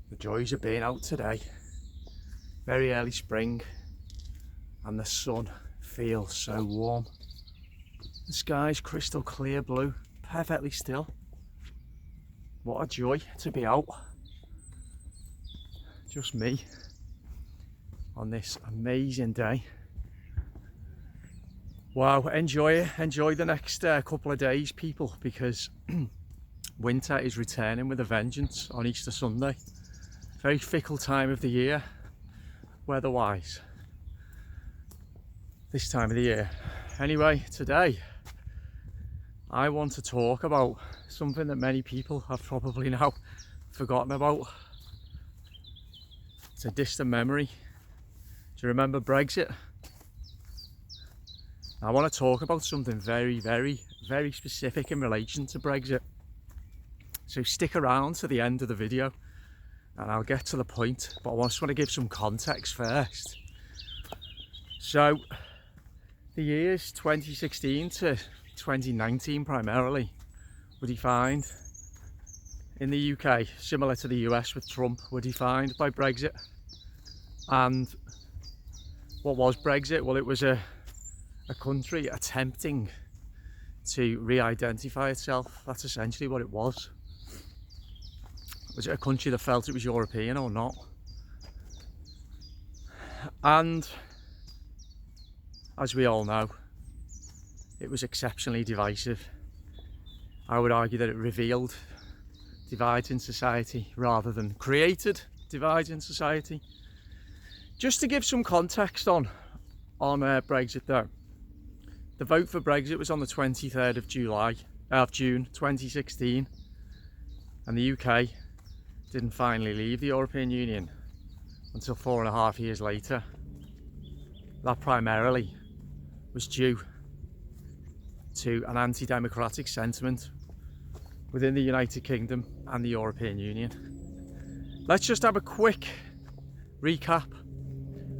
The joys of being out today. Very early spring and the sun feels so warm. The sky's crystal clear blue, perfectly still. What a joy to be out. Just me on this amazing day. Wow, enjoy it. Enjoy the next couple of days, people, because winter is returning with a vengeance on Easter Sunday. Very fickle time of the year, weather-wise, this time of the year. Anyway, today I want to talk about something that many people have probably now forgotten about. It's a distant memory. Do you remember Brexit? I want to talk about something very, very, very specific in relation to Brexit. So stick around to the end of the video and I'll get to the point, but I just want to give some context first. So the years 2016 to 2019 primarily were defined in the UK, similar to the US with Trump, were defined by Brexit. And what was Brexit? Well, it was a country attempting to re-identify itself. That's essentially what it was. Was it a country that felt it was European or not? And as we all know, it was exceptionally divisive. I would argue that it revealed divides in society rather than created divides in society. Just to give some context on Brexit though, the vote for Brexit was on the 23rd of June 2016, and the UK didn't finally leave the European Union until 4.5 years later. That primarily was due to an anti-democratic sentiment within the United Kingdom and the European Union. Let's just have a quick recap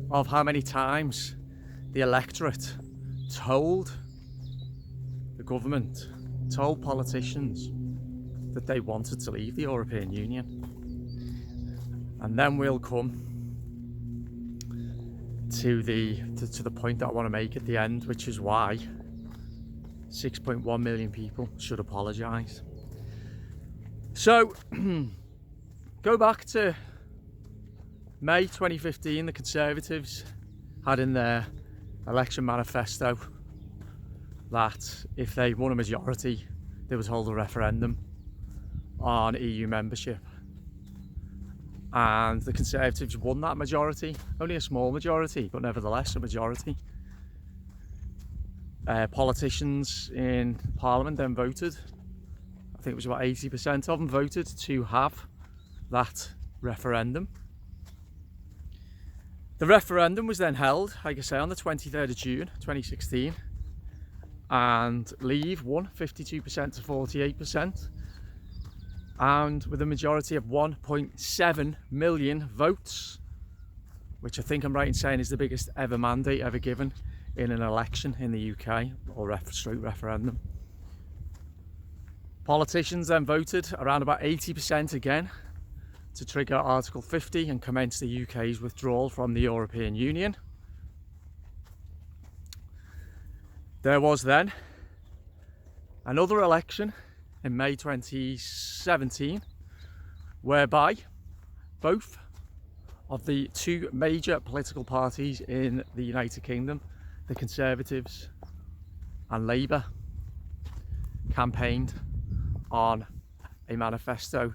of how many times the electorate told the government, told politicians that they wanted to leave the European Union. And then we'll come to the point that I want to make at the end, which is why 6.1 million people should apologise. So go back to May 2015, the Conservatives had in their election manifesto that if they won a majority, they would hold a referendum on EU membership. And the Conservatives won that majority, only a small majority, but nevertheless a majority. Politicians in Parliament then voted, I think it was about 80% of them voted to have that referendum. The referendum was then held, like I say, on the 23rd of June 2016, and Leave won 52% to 48%, and with a majority of 1.7 million votes, which I think I'm right in saying is the biggest ever mandate ever given in an election in the UK, or straight referendum. Politicians then voted around about 80% again to trigger Article 50 and commence the UK's withdrawal from the European Union. There was then another election in May 2017, whereby both of the two major political parties in the United Kingdom, the Conservatives and Labour, campaigned on a manifesto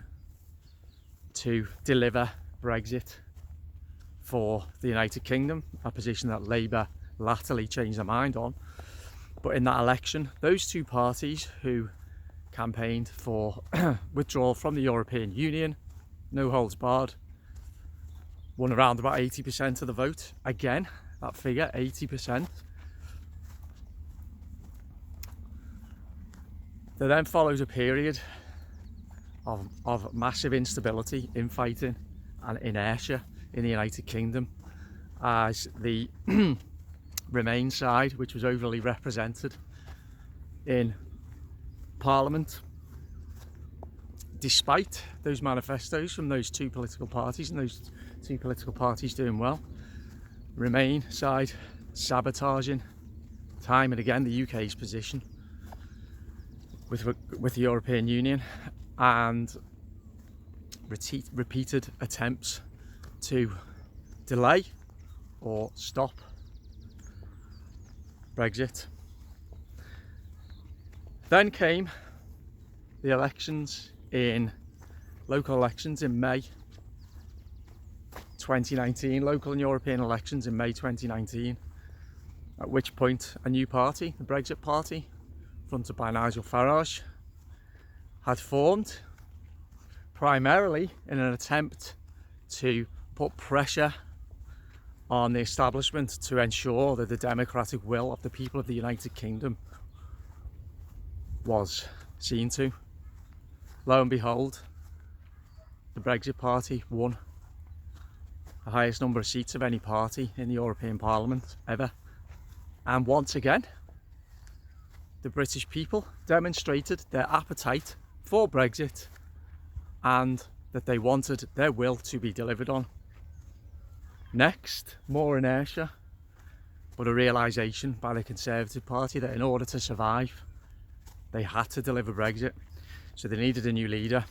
to deliver Brexit for the United Kingdom, a position that Labour latterly changed their mind on. But in that election, those two parties who campaigned for withdrawal from the European Union, no holds barred, won around about 80% of the vote. Again, that figure, 80%. There then follows a period of massive instability, infighting and inertia in the United Kingdom as the Remain side, which was overly represented in Parliament, despite those manifestos from those two political parties, and those two political parties doing well, Remain side sabotaging time and again the UK's position with the European Union, and repeated attempts to delay or stop Brexit. Then came the local elections in May 2019, local and European elections in May 2019, at which point a new party, the Brexit Party, fronted by Nigel Farage, had formed, primarily in an attempt to put pressure on the establishment to ensure that the democratic will of the people of the United Kingdom was seen to. Lo and behold, the Brexit Party won the highest number of seats of any party in the European Parliament ever. And once again, the British people demonstrated their appetite for Brexit and that they wanted their will to be delivered on. Next, more inertia, but a realisation by the Conservative Party that in order to survive, they had to deliver Brexit. So they needed a new leader.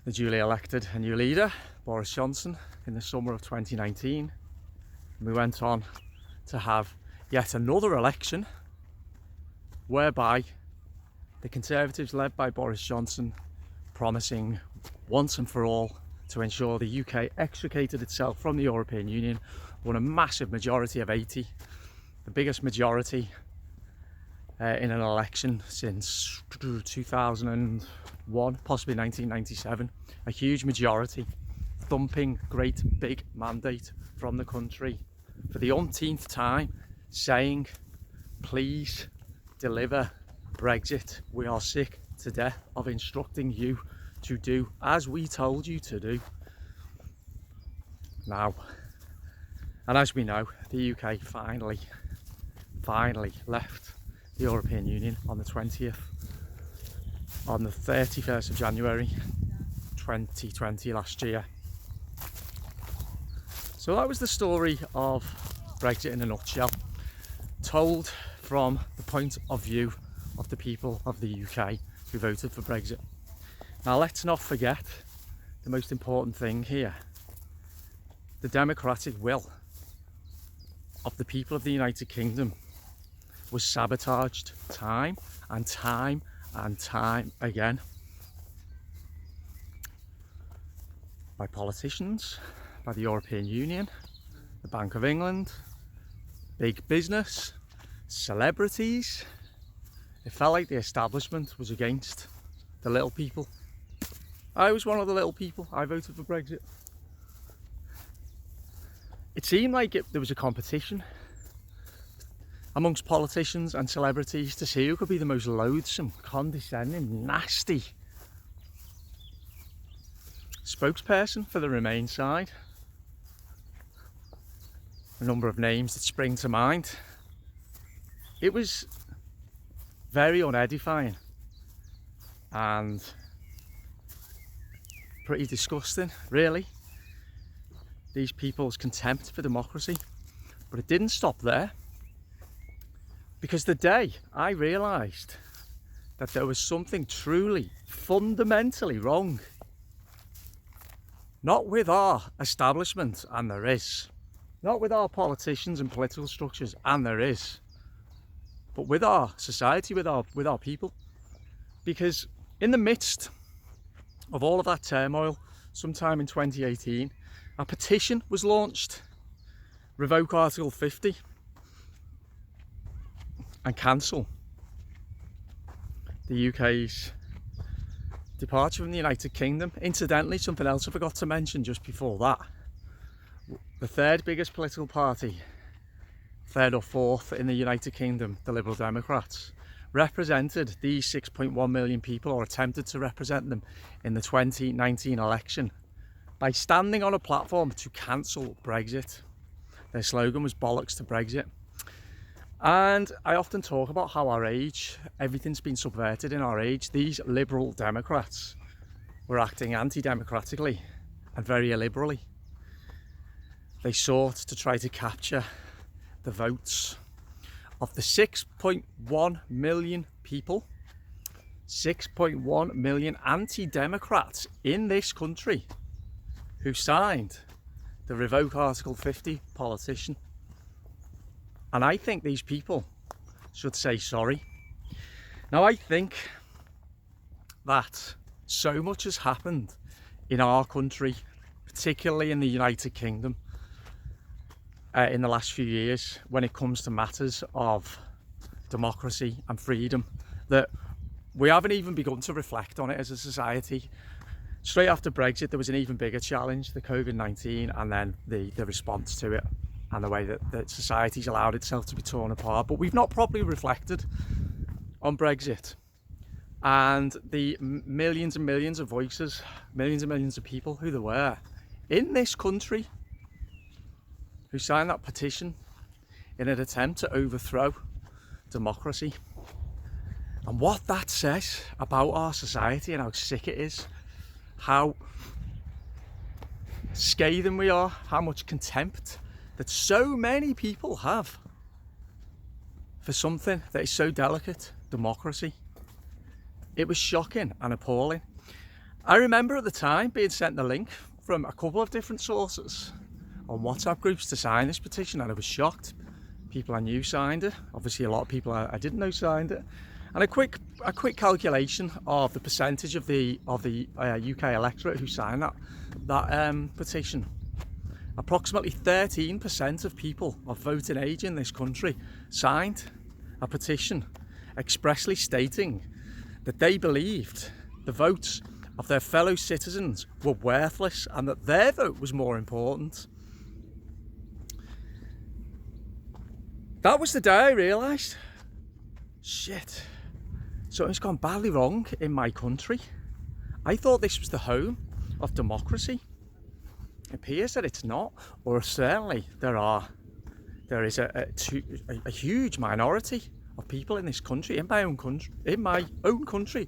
They duly elected a new leader, Boris Johnson, in the summer of 2019. And we went on to have yet another election whereby the Conservatives, led by Boris Johnson, promising once and for all to ensure the UK extricated itself from the European Union, won a massive majority of 80, the biggest majority in an election since 2001, possibly 1997. A huge majority, thumping great big mandate from the country for the umpteenth time, saying, please deliver Brexit. We are sick to death of instructing you to do as we told you to do. Now, and as we know, the UK finally left the European Union on the 31st of January 2020 last year. So that was the story of Brexit in a nutshell, told from the point of view of the people of the UK who voted for Brexit. Now let's not forget the most important thing here. The democratic will of the people of the United Kingdom was sabotaged time and time and time again by politicians, by the European Union, the Bank of England, big business, celebrities. It felt like the establishment was against the little people. I was one of the little people. I voted for Brexit. It seemed like there was a competition amongst politicians and celebrities to see who could be the most loathsome, condescending, nasty spokesperson for the Remain side. A number of names that spring to mind. It was very unedifying and pretty disgusting, really, these people's contempt for democracy. But it didn't stop there, because the day I realised that there was something truly, fundamentally wrong, not with our establishment, and there is, not with our politicians and political structures, and there is, but with our society, with our people. Because in the midst of all of that turmoil, sometime in 2018, a petition was launched, revoke Article 50 and cancel the UK's departure from the United Kingdom. Incidentally, something else I forgot to mention just before that, the third biggest political party, third or fourth in the United Kingdom, the Liberal Democrats, represented these 6.1 million people, or attempted to represent them, in the 2019 election by standing on a platform to cancel Brexit. Their slogan was bollocks to Brexit. And I often talk about how our age, everything's been subverted in our age. These liberal Democrats were acting anti-democratically and very illiberally. They sought to try to capture the votes of the 6.1 million people, 6.1 million anti-democrats in this country who signed the Revoke Article 50 petition. And I think these people should say sorry. Now, I think that so much has happened in our country, particularly in the United Kingdom, in the last few years when it comes to matters of democracy and freedom, that we haven't even begun to reflect on it as a society. Straight after Brexit, there was an even bigger challenge, the COVID-19, and then the response to it and the way that society's allowed itself to be torn apart. But we've not properly reflected on Brexit and the millions and millions of voices, millions and millions of people who there were in this country who signed that petition in an attempt to overthrow democracy. And what that says about our society and how sick it is, how scathing we are, how much contempt that so many people have for something that is so delicate, democracy. It was shocking and appalling. I remember at the time being sent the link from a couple of different sources on WhatsApp groups to sign this petition, and I was shocked. People I knew signed it. Obviously a lot of people I didn't know signed it. And a quick calculation of the percentage of the UK electorate who signed that petition. Approximately 13% of people of voting age in this country signed a petition expressly stating that they believed the votes of their fellow citizens were worthless and that their vote was more important. That was the day I realised, shit, something's gone badly wrong in my country. I thought this was the home of democracy. It appears that it's not, or certainly there is a huge minority of people in this country, in my own country,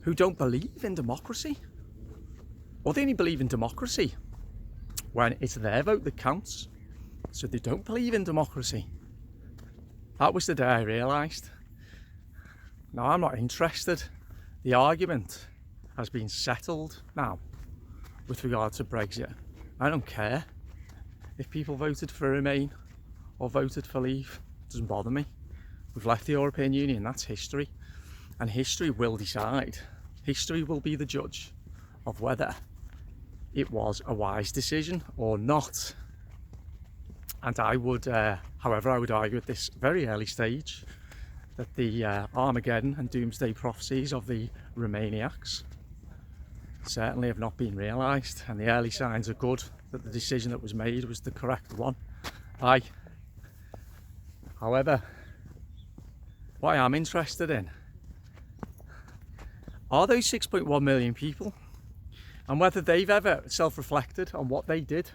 who don't believe in democracy. Or they only believe in democracy when it's their vote that counts. So they don't believe in democracy. That was the day I realised. Now, I'm not interested. The argument has been settled now with regard to Brexit. I don't care if people voted for Remain or voted for Leave. It doesn't bother me. We've left the European Union, that's history. And history will decide. History will be the judge of whether it was a wise decision or not. And I would, however, I would argue at this very early stage that the Armageddon and doomsday prophecies of the Remainiacs certainly have not been realised, and the early signs are good that the decision that was made was the correct one. However, what I am interested in are those 6.1 million people and whether they've ever self-reflected on what they did.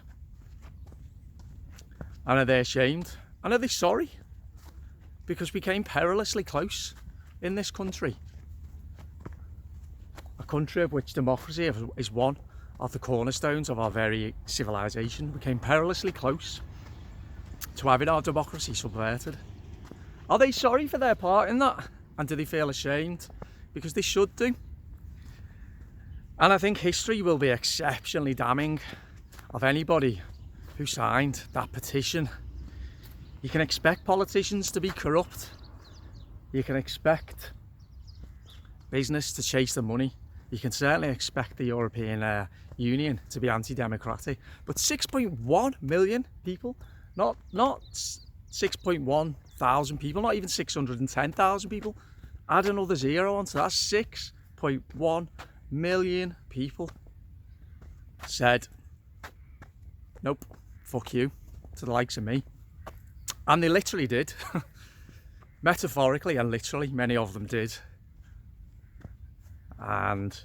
And are they ashamed? And are they sorry? Because we came perilously close in this country. A country of which democracy is one of the cornerstones of our very civilization. We came perilously close to having our democracy subverted. Are they sorry for their part in that? And do they feel ashamed? Because they should do. And I think history will be exceptionally damning of anybody who signed that petition. You can expect politicians to be corrupt. You can expect business to chase the money. You can certainly expect the European Union to be anti-democratic. But 6.1 million people, not 6.1 thousand people, not even 610,000 people, add another zero onto that, 6.1 million people said, nope, fuck you, to the likes of me. And they literally did. Metaphorically and literally, many of them did. And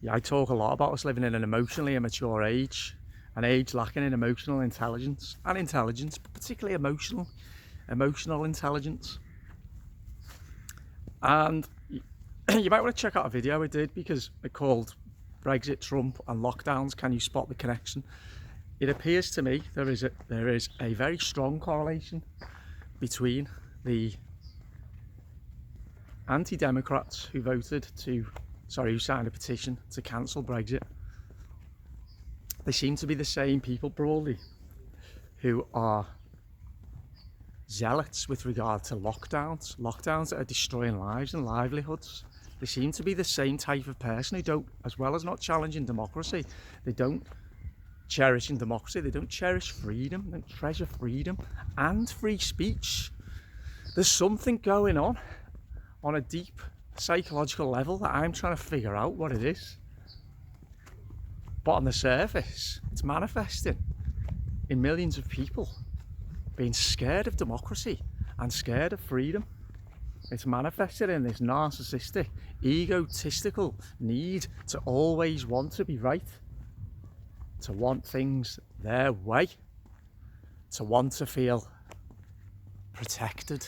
yeah, I talk a lot about us living in an emotionally immature age, an age lacking in emotional intelligence, but particularly emotional. emotional intelligence. And you might want to check out a video I did, because it called Brexit, Trump and Lockdowns, Can You Spot the Connection? It appears to me there is a very strong correlation between the anti-democrats who who signed a petition to cancel Brexit. They seem to be the same people broadly who are zealots with regard to lockdowns that are destroying lives and livelihoods. They seem to be the same type of person who don't, as well as not challenging democracy, they don't cherish democracy, they don't cherish freedom, they don't treasure freedom and free speech. There's something going on a deep psychological level that I'm trying to figure out what it is. But on the surface, it's manifesting in millions of people being scared of democracy and scared of freedom. It's manifested in this narcissistic, egotistical need to always want to be right, to want things their way, to want to feel protected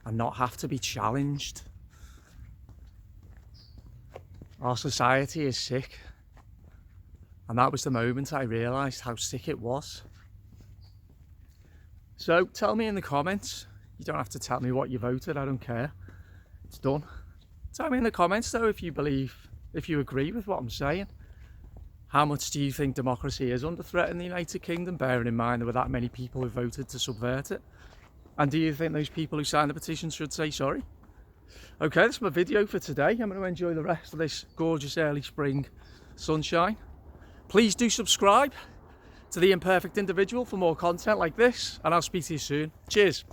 and not have to be challenged. Our society is sick. And that was the moment I realised how sick it was. So tell me in the comments. You don't have to tell me what you voted, I don't care. It's done. Tell me in the comments though if you agree with what I'm saying. How much do you think democracy is under threat in the United Kingdom, bearing in mind there were that many people who voted to subvert it? And do you think those people who signed the petition should say sorry? Okay, that's my video for today. I'm going to enjoy the rest of this gorgeous early spring sunshine. Please do subscribe to The Imperfect Individual for more content like this, and I'll speak to you soon. Cheers.